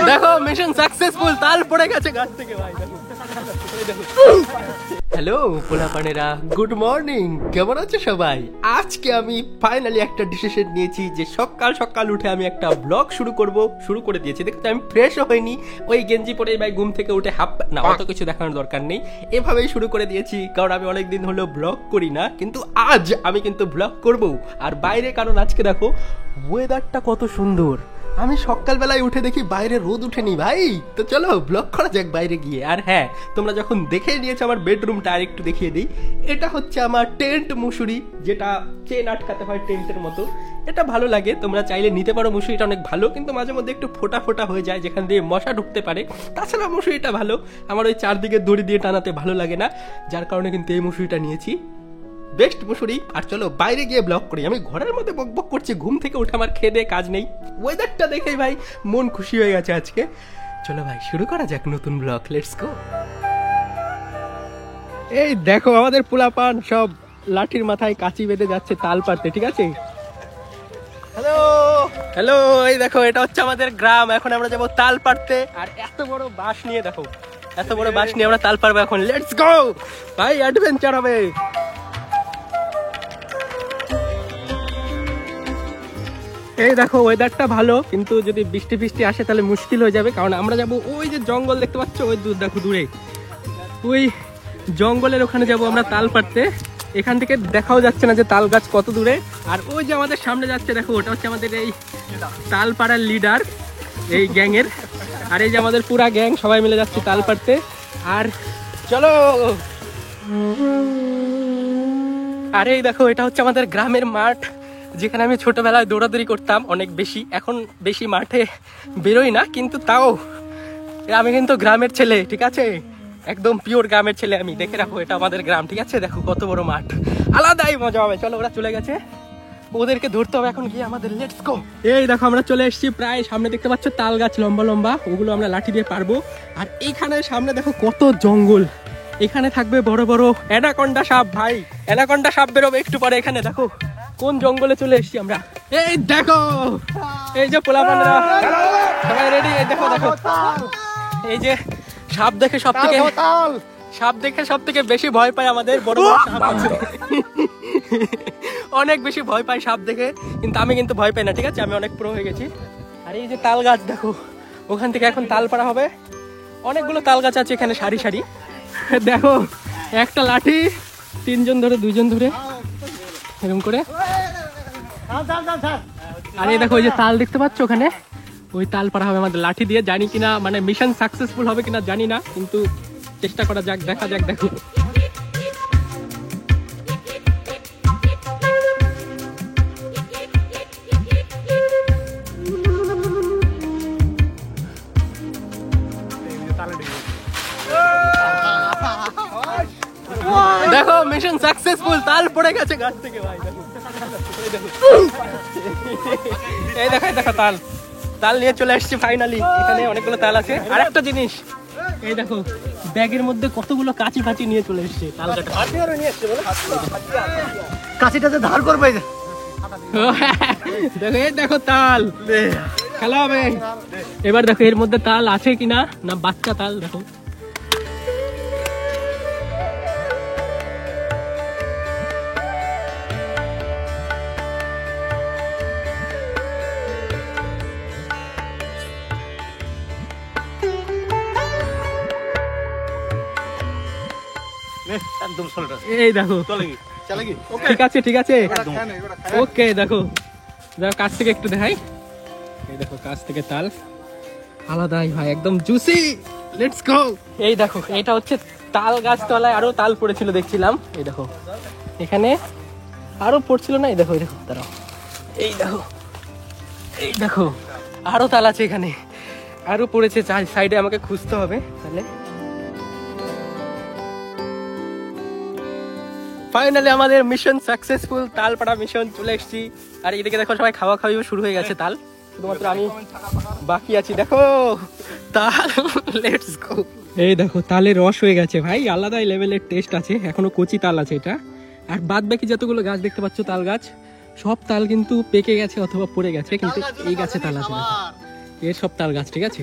দেখো mission successful, তাল পড়ে গেছে গাছ থেকে ভাই। দেখো হ্যালো পোলাপানেরা, গুড মর্নিং, কেমন আছে সবাই? আজকে আমি ফাইনালি একটা ডিসিশন নিয়েছি যে সকাল সকাল উঠে আমি একটা ব্লগ শুরু করে দিয়েছি। দেখতে আমি ফ্রেশও হয়নি, ওই গেঞ্জি পরে ভাই ঘুম থেকে উঠে না অত কিছু দেখানোর দরকার নেই, এভাবেই শুরু করে দিয়েছি। কারণ আমি অনেকদিন হলো ব্লগ করি না, কিন্তু আজ আমি কিন্তু ব্লগ করব। আর বাইরে কারণ আজকে দেখো ওয়েদারটা কত সুন্দর। আমি সকালবেলায় উঠে দেখি বাইরে রোদ উঠেনি ভাই, তো চলো ব্লগ করা যাক বাইরে গিয়ে। আর হ্যাঁ, তোমরা যখন দেখে নিয়েছো আমার বেডরুমটা আর একটু দেখিয়ে দিই। এটা হচ্ছে আমার টেন্ট মুসুরি, যেটা চেন আটকাতে হয় টেন্টের মতো। এটা ভালো লাগে, তোমরা চাইলে নিতে পারো। মুসুরিটা অনেক ভালো, কিন্তু মাঝে মধ্যে একটু ফোটা ফোটা হয়ে যায় যেখান দিয়ে মশা ঢুকতে পারে। তাছাড়া মুসুরিটা ভালো, আমার ওই চারদিকে দড়ি দিয়ে টানাতে ভালো লাগে না, যার কারণে কিন্তু এই মুসুরিটা নিয়েছি, বেস্ট মুসুরি। আর চলো বাইরে গিয়ে ব্লগ করি। আমি ঘরের মধ্যে বকবক করছি, ঘুম থেকে উঠে আমার খেয়ে দিয়ে কাজ নেই। ওয়েদারটা দেখেই ভাই মন খুশি হয়ে গেছে আজকে। চলো ভাই শুরু করা যাক নতুন ব্লগ, লেটস গো। এই দেখো আমাদের পোলাপান সব লাঠির মাথায় কাঁচি বেঁধে যাচ্ছে তাল পাড়তে, ঠিক আছে? হ্যালো হ্যালো, এই দেখো এটা হচ্ছে আমাদের গ্রাম। এখন আমরা যাবো তাল পাড়তে। আর এত বড় বাঁশ নিয়ে, দেখো এত বড় বাঁশ নিয়ে আমরা তাল পাড়বো এখন। লেটস গো ভাই, অ্যাডভেঞ্চার হবে। এই দেখো ওয়েদারটা ভালো, কিন্তু যদি বৃষ্টি ফিষ্টি আসে তাহলে মুশকিল হয়ে যাবে। কারণ আমরা যাব ওই যে জঙ্গল দেখতে পাচ্ছ, ওই দূর দেখো দূরে, ওই জঙ্গলের ওখানে যাব আমরা তাল পাড়তে। এখান থেকে দেখাও যাচ্ছে না যে তাল গাছ কত দূরে। আর ওই যে আমাদের সামনে যাচ্ছে, দেখো ওটা হচ্ছে আমাদের এই তাল পাড়ার লিডার এই গ্যাংয়ের। আর এই যে আমাদের পুরা গ্যাং সবাই মিলে যাচ্ছে তাল পাড়তে। আর চলো, আরে এই দেখো এটা হচ্ছে আমাদের গ্রামের মাঠ, যেখানে আমি ছোটবেলায় দৌড়াদৌড়ি করতাম অনেক বেশি। এখন বেশি মাঠে বেরোই না, কিন্তু তাও আমি কিন্তু গ্রামের ছেলে, ঠিক আছে? একদম পিওর গ্রামের ছেলে আমি। দেখে রাখো এটা আমাদের গ্রাম, ঠিক আছে? দেখো কত বড় মাঠ, আলাদাই মজা হবে। চলো ওরা চলে গেছে, ওদেরকে ধরতে হবে এখন গিয়ে আমাদের। Let's go. এই দেখো আমরা চলে এসেছি প্রায় সামনে, দেখতে পাচ্ছ তাল গাছ লম্বা লম্বা, ওগুলো আমরা লাঠি দিয়ে পারবো। আর এইখানে সামনে দেখো কত জঙ্গল, এখানে থাকবে বড় বড় অ্যানাকন্ডা সাপ। ভাই অ্যানাকন্ডা সাপ বেরোবে একটু পরে। এখানে দেখো কোন জঙ্গলে চলে এসেছি আমরা। এই দেখো এই যে পোলাপানরা সবাই রেডি। এই দেখো দেখো, এই যে সাপ দেখে সব থেকে বেশি ভয় পায় আমাদের বড় বড় সাপ আছে। অনেক বেশি ভয় পাই সাপ দেখে, কিন্তু আমি কিন্তু ভয় পাই না, ঠিক আছে? আমি অনেক প্রো হয়ে গেছি। আর এই যে তাল গাছ দেখো, ওখান থেকে এখন তাল পাড়া হবে। অনেকগুলো তাল গাছ আছে এখানে সারি সারি। দেখো একটা লাঠি, 3 জন ধরে 2 জন ধরে এরকম করে। আর এই দেখো ওই যে তাল দেখতে পাচ্ছ ওখানে, ওই তাল পাড়া হবে আমাদের লাঠি দিয়ে। জানি কিনা, মানে মিশন সাকসেসফুল হবে কিনা জানি না, কিন্তু চেষ্টা করা যাক, দেখা যাক। দেখো দেখো মিশন সাকসেসফুল, তাল পড়ে গেছে গাছ থেকে ভাই। দেখো এই দেখো দেখো তাল নিয়ে চলে আসছি ফাইনালি। এখানে অনেকগুলো তাল আছে। আর একটা জিনিস, এই দেখো ব্যাগের মধ্যে কতগুলো কাঁচি ফাঁচি নিয়ে চলে এসছে তাল কাটা। কাঁচিটাতে ধার করবে। দেখো এই দেখো তাল খেলা হবে এবার। দেখো এর মধ্যে তাল আছে কিনা, না বাচ্চা তাল। দেখো এই দেখো, ঠিক আছে ঠিক আছে, ওকে। দেখো কাছ থেকে একটু দেখাই। এই দেখো কাছ থেকে তাল আলাদাই ভাই, একদম জুসি। Let's go. এই দেখো এটা হচ্ছে তাল গাছ, তলায় আরো তাল পড়েছিল দেখছিলাম। এই দেখো এখানে আরো পড়ছিল না? এই দেখো এই দেখো, দাঁড়াও, এই দেখো এই দেখো আরো তাল আছে এখানে, আরো পড়েছে সাইডে, আমাকে খুঁজতে হবে তাহলে। ফাইনালি আমাদের মিশন সাকসেসফুল, তাল পাড়া মিশন চলে এসেছি। আর এদিকে দেখো সবাই খাওয়া খাওয়া শুরু হয়ে গেছে তাল, শুধুমাত্র আমি বাকি আছি। দেখো তাল, লেটস গো। এই দেখো তালের রস হয়ে গেছে ভাই, আলাদাই লেভেলের টেস্ট আছে। এখনো কচি তাল আছে এটা। আর বাদ বাকি যতগুলো গাছ দেখতে পাচ্ছ তাল গাছ, সব তাল কিন্তু পেকে গেছে অথবা পড়ে গেছে, কিন্তু এই গাছে তাল আছে, এর সব তাল গাছ, ঠিক আছে।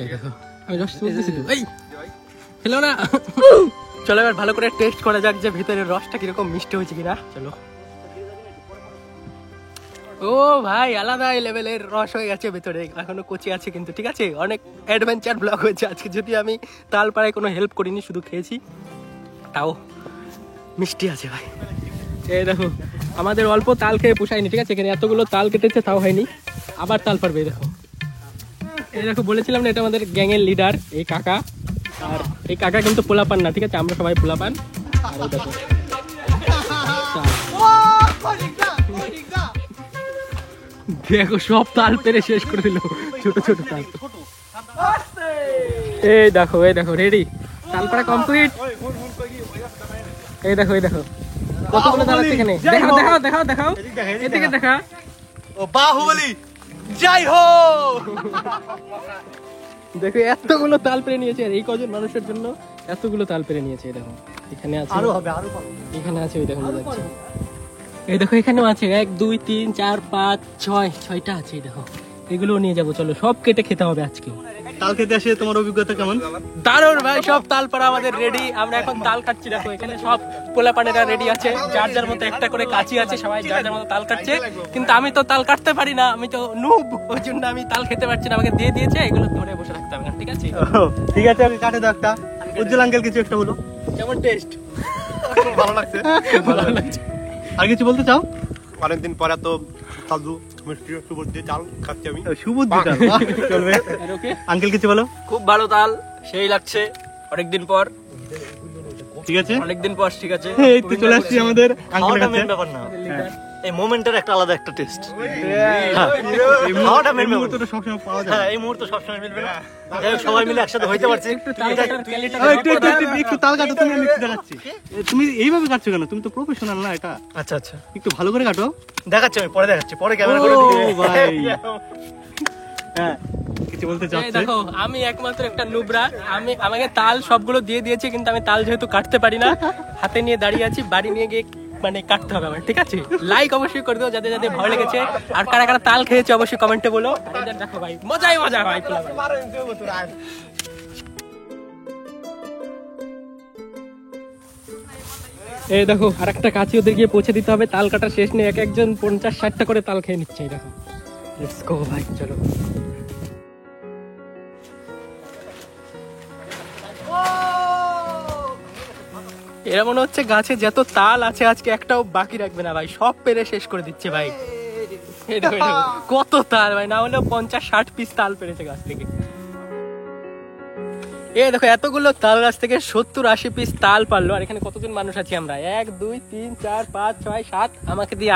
এই দেখো আমি রস তুলতেছি তো, এই খেলো না। চলো এবার ভালো করে টেস্ট করা যাক যে ভিতরের রসটা কিরকম মিষ্টি হয়েছে কিনা। চলো। ও ভাই, আলাদা লেভেলের রস হয়ে গেছে ভেতরে, এখনো কচি আছে কিন্তু, ঠিক আছে। অনেক অ্যাডভেঞ্চার ব্লগ হয়েছে আজকে, যদি আমি তালপাড়ায় কোনো হেল্প করিনি, শুধু খেয়েছি, তাও মিষ্টি আছে ভাই। এই দেখো আমাদের অল্প তাল খেয়ে পোষায়নি, ঠিক আছে, এখানে এতগুলো তাল কেটেছে তাও হয়নি, আবার তাল পারবে। দেখো এই দেখো, বলেছিলাম না এটা আমাদের গ্যাংয়ের লিডার এই কাকা, আর এই কাকা কিন্তু পোলাপান না, ঠিক আছে, আমরা সবাই পোলাপান। আর এই দেখো দেখো সব তাল পেরে শেষ করে দিল, ছোট ছোট তাল। এই দেখো রেডি, তালপাড়া কমপ্লিট। এই দেখো কতগুলো তাল আছে এখানে, দেখাও দেখাও দেখাও দেখাও, এদিকে দেখা। ও বাহুবলী জয় হো। দেখো এতগুলো তাল পেরে নিয়েছে, আর এই কজন মানুষের জন্য এতগুলো তাল পেরে নিয়েছে। দেখো এখানে আছে, আরো হবে, আরো এখানে আছে, ওই দেখো যাচ্ছে। এই দেখো এখানেও আছে 1 2 3 4 5 6টা আছে। এই দেখো এগুলো নিয়ে যাবো, চলো সব কেটে খেতে হবে আজকে। তাল খেতে আসে তোমার অভিজ্ঞতা কেমন? দারুণ ভাই, সব তাল পাড়া আমাদের রেডি, আমরা এখন তাল কাটছি। দেখো এখানে সব পোলাপানেরা রেডি আছে, যার যার মতো একটা করে কাঁচি আছে, সবাই যার যার মতো তাল কাটছে। কিন্তু আমি তো তাল কাটতে পারি না, আমি তো নুব, ওই জন্য আমি তাল খেতে পারছি না, আমাকে দিয়ে দিয়েছে, এগুলো ধরে বসে থাকতে হবে না, ঠিক আছে। ঠিক আছে, আমি কাটে দাও একটা। উজ্জ্বল আঙ্কেল কিছু একটা বলো। কেমন টেস্ট? ভালো লাগছে, ভালো লাগছে। আর কিছু বলতে চাও? অনেকদিন পরে তো সাধু মিষ্টি সুবুদ্ধ দিয়ে চাল খাচ্ছি আমি। সুবুদ্ধ চাল, চলবে। আঙ্কেল কিছু বলো। খুব ভালো তাল, সেই লাগছে অনেকদিন পর, ঠিক আছে, অনেকদিন পর, ঠিক আছে। এই তো চলে আসছি আমাদের আঙ্কেলের কাছে। ব্যাপার না, এই মোমেন্টের একটা আলাদা একটা টেস্ট। এই মুহূর্তটা সবসময় পাওয়া যায়। হ্যাঁ, এই মুহূর্ত সবসময় মিলবে না, যাই হোক, সবাই মিলে একসাথে হইতে পারছি। একটু তাল কাটো, তুমি আমি একটু দেখাচ্ছি। তুমি এইভাবে কাটছো কেন? তুমি তো প্রফেশনাল না, এটা আচ্ছা আচ্ছা, একটু ভালো করে কাটো। দেখাচ্ছি, আমি পরে দেখাচ্ছি, পরে ক্যামেরা করে ও দিই। ভাই, হ্যাঁ কিছু বলতে এই চাচ্ছি? দেখো আমি একমাত্র একটা নুবরা, আমাকে তাল সবগুলো দিয়ে দিয়েছে, কিন্তু আমি তাল যেহেতু কাটতে পারি না, হাতে নিয়ে দাঁড়িয়ে আছি, বাড়ি নিয়ে গিয়ে মানে কাটতে হবে আমার, ঠিক আছে। লাইক অবশ্যই করে দিও যাদের যাদের ভালো লেগেছে, আর কারা কারা তাল খেয়েছে অবশ্যই কমেন্টে বলো। এদের দেখো ভাই, মজাই মজা ভাই। এই দেখো আর একটা কাঁচি ওদের গিয়ে পৌঁছে দিতে হবে, তাল কাটা শেষ নেই, এক একজন 50-60টা করে তাল খেয়ে নিচ্ছে। এই দেখো, লেটস গো ভাই, চলো। এরা মনে হচ্ছে গাছে যত তাল আছে আজকে একটাও বাকি রাখবে না ভাই, সব পেরে শেষ করে দিচ্ছে ভাই। এই দেখো, কত তাল ভাই, না হলেও 50-60 পিস তাল পেরেছে গাছ থেকে। এই দেখো এতগুলো তাল গাছ থেকে 70-80 পিস তাল পারলো। আর এখানে কতজন মানুষ আছি আমরা? 1 2 3 4 5 6 7, আমাকে দিয়ে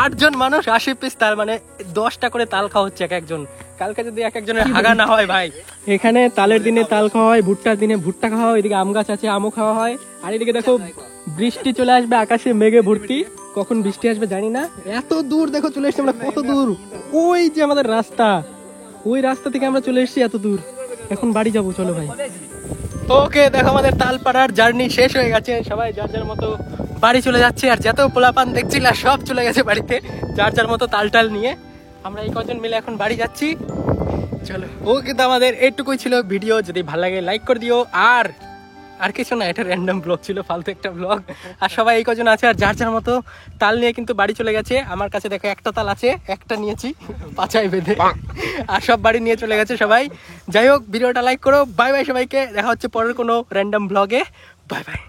8 জন মানুষ, 80 পিস তাল, মানে 10টা করে তাল খাওয়া হচ্ছে এক একজন। কালকে যদি এক একজনের হাগা না হয় ভাই। এখানে তালের দিনে তাল খাওয়া হয়, ভুট্টার দিনে ভুট্টা খাওয়া হয়, এদিকে আম গাছ আছে, আমও খাওয়া হয়। আর এদিকে দেখো বৃষ্টি চলে আসবে, আকাশে মেঘে ভর্তি, কখন বৃষ্টি আসবে জানি না। এত দূর দেখো চলে এসেছি আমরা, কত দূর, ওই যে আমাদের রাস্তা, ওই রাস্তা থেকে আমরা চলে এসেছি এত দূর। এখন বাড়ি যাবো, চলো ভাই। ওকে দেখো আমাদের তালপাড়ার জার্নি শেষ হয়ে গেছে, সবাই যার যার মতো বাড়ি চলে যাচ্ছে। আর যত পোলাপান দেখছিল সব চলে গেছে বাড়িতে, যার যার মতো তাল টাল নিয়ে। আমরা এই কজন মিলে এখন বাড়ি যাচ্ছি, চলো। ওকে তো আমাদের এইটুকুই ছিল ভিডিও, যদি ভালো লাগে লাইক করে দিও। আর কিছু না, এটা র্যান্ডম ব্লগ ছিল, ফালতু একটা ব্লগ। আর সবাই এই কজন আছে, আর যার যার মতো তাল নিয়ে কিন্তু বাড়ি চলে গেছে। আমার কাছে দেখো একটা তাল আছে, একটা নিয়েছি পাছায় বেঁধে, আর সব বাড়ি নিয়ে চলে গেছে সবাই। যাই হোক, ভিডিওটা লাইক করো। বাই বাই সবাইকে, দেখা হচ্ছে পরের কোনো র্যান্ডম ব্লগে। Bye bye.